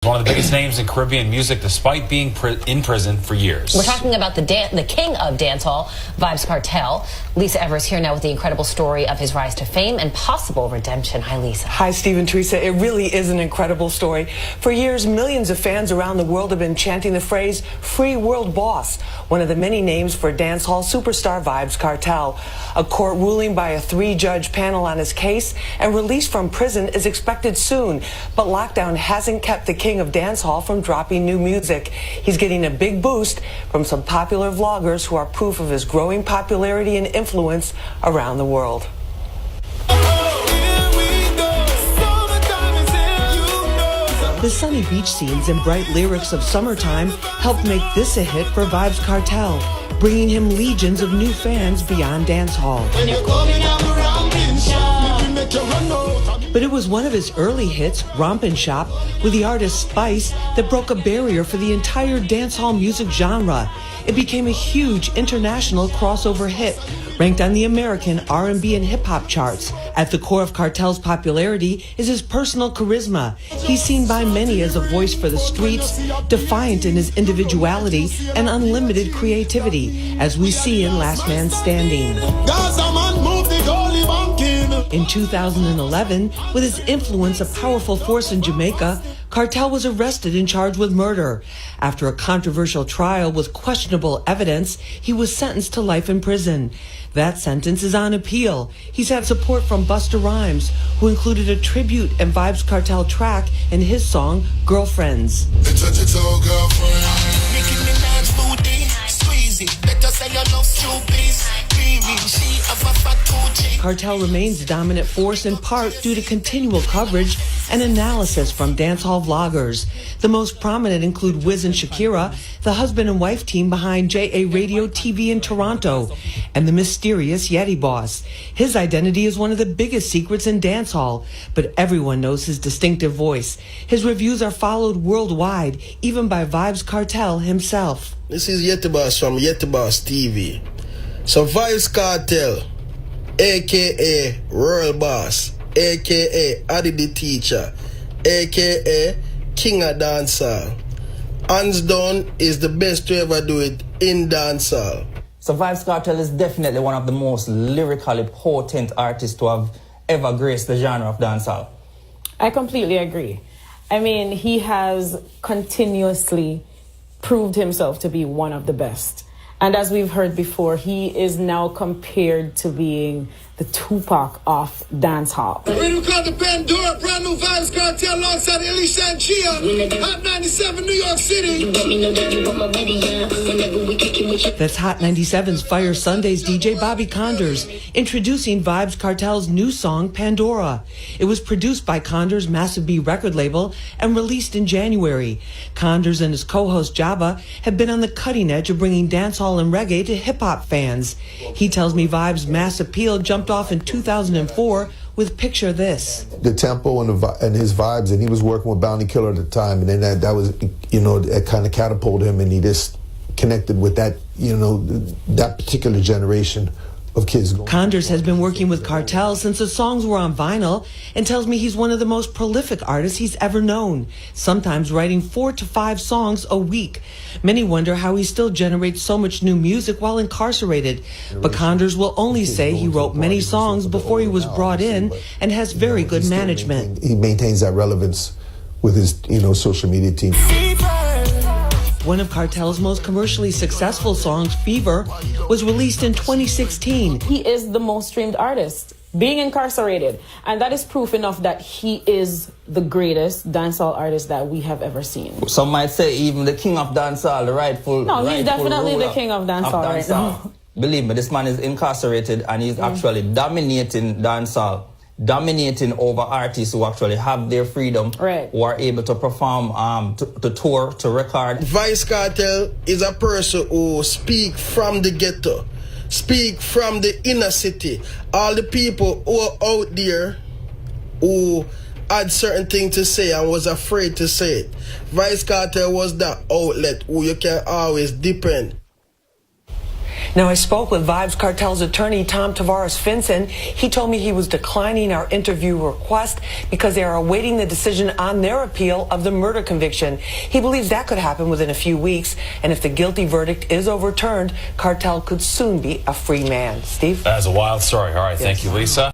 One of the biggest names in Caribbean music, despite being in prison for years. We're talking about the king of dancehall, Vybz Kartel. Lisa Evers here now with the incredible story of his rise to fame and possible redemption. Hi, Lisa. Hi, Steve and Teresa. It really is an incredible story. For years, millions of fans around the world have been chanting the phrase, "Free Worl'boss," one of the many names for dancehall superstar Vybz Kartel. A court ruling by a 3-judge panel on his case and release from prison is expected soon. But lockdown hasn't kept the king of dancehall from dropping new music. He's getting a big boost from some popular vloggers who are proof of his growing popularity and influence around the world. The sunny beach scenes and bright lyrics of Summertime helped make this a hit for Vybz Kartel, bringing him legions of new fans beyond dancehall. But it was one of his early hits, Rompin' Shop, with the artist Spice, that broke a barrier for the entire dancehall music genre. It became a huge international crossover hit, ranked on the American R&B and hip-hop charts. At the core of Kartel's popularity is his personal charisma. He's seen by many as a voice for the streets, defiant in his individuality and unlimited creativity, as we see in Last Man Standing. In 2011, with his influence a powerful force in Jamaica, Kartel was arrested and charged with murder. After a controversial trial with questionable evidence, he was sentenced to life in prison. That sentence is on appeal. He's had support from Busta Rhymes, who included a tribute and Vybz Kartel track in his song, Girlfriends. Kartel remains a dominant force in part due to continual coverage and analysis from dancehall vloggers. The most prominent include Wiz and Shakira, the husband and wife team behind JA Radio TV in Toronto, and the mysterious Yeti Boss. His identity is one of the biggest secrets in dancehall, but everyone knows his distinctive voice. His reviews are followed worldwide, even by Vybz Kartel himself. This is Yeti Boss from Yeti Boss TV. So Vybz Kartel, a.k.a. Worl'boss, a.k.a. Addy the Teacher, a.k.a. King of Dancehall. Hands down is the best to ever do it in dancehall. So Vybz Kartel is definitely one of the most lyrically potent artists to have ever graced the genre of dancehall. I completely agree. I mean, he has continuously proved himself to be one of the best. And as we've heard before, he is now compared to being the Tupac of dancehall. We got the Pandora, brand new Vybz Kartel alongside Alicia and Chia. Hot 97, New York City. That's Hot 97's Fire Sundays DJ Bobby Condors introducing Vybz Kartel's new song, Pandora. It was produced by Condors' Massive B record label and released in January. Condors and his co-host Jabba have been on the cutting edge of bringing dancehall and reggae to hip-hop fans. He tells me Vybz' mass appeal jumped off in 2004 with Picture This. The tempo and his vibes, and he was working with Bounty Killer at the time, and then that was, you know, it kind of catapulted him, and he just connected with that, you know, that particular generation of kids. Condors has been working with Kartel since the songs were on vinyl and tells me he's one of the most prolific artists he's ever known, sometimes writing 4 to 5 songs a week. Many wonder how he still generates so much new music while incarcerated, but Condors will only say he wrote many songs before he was brought in and has very good management. He maintains that relevance with his, you know, social media team. One of Kartel's most commercially successful songs, Fever, was released in 2016. He is the most streamed artist, being incarcerated. And that is proof enough that he is the greatest dancehall artist that we have ever seen. Some might say even the king of dancehall, the rightful No, he's definitely ruler the king of dancehall right now. Believe me, this man is incarcerated and he's actually dominating dancehall. Dominating over artists who actually have their freedom, right, who are able to perform, to tour, to record. Vybz Kartel is a person who speak from the ghetto, speak from the inner city. All the people who are out there who had certain things to say and was afraid to say it. Vybz Kartel was that outlet who you can always depend. Now, I spoke with Vibes Cartel's attorney, Tom Tavares Finson. He told me he was declining our interview request because they are awaiting the decision on their appeal of the murder conviction. He believes that could happen within a few weeks, and if the guilty verdict is overturned, Cartel could soon be a free man. Steve? That's a wild story. All right, thank you, Lisa.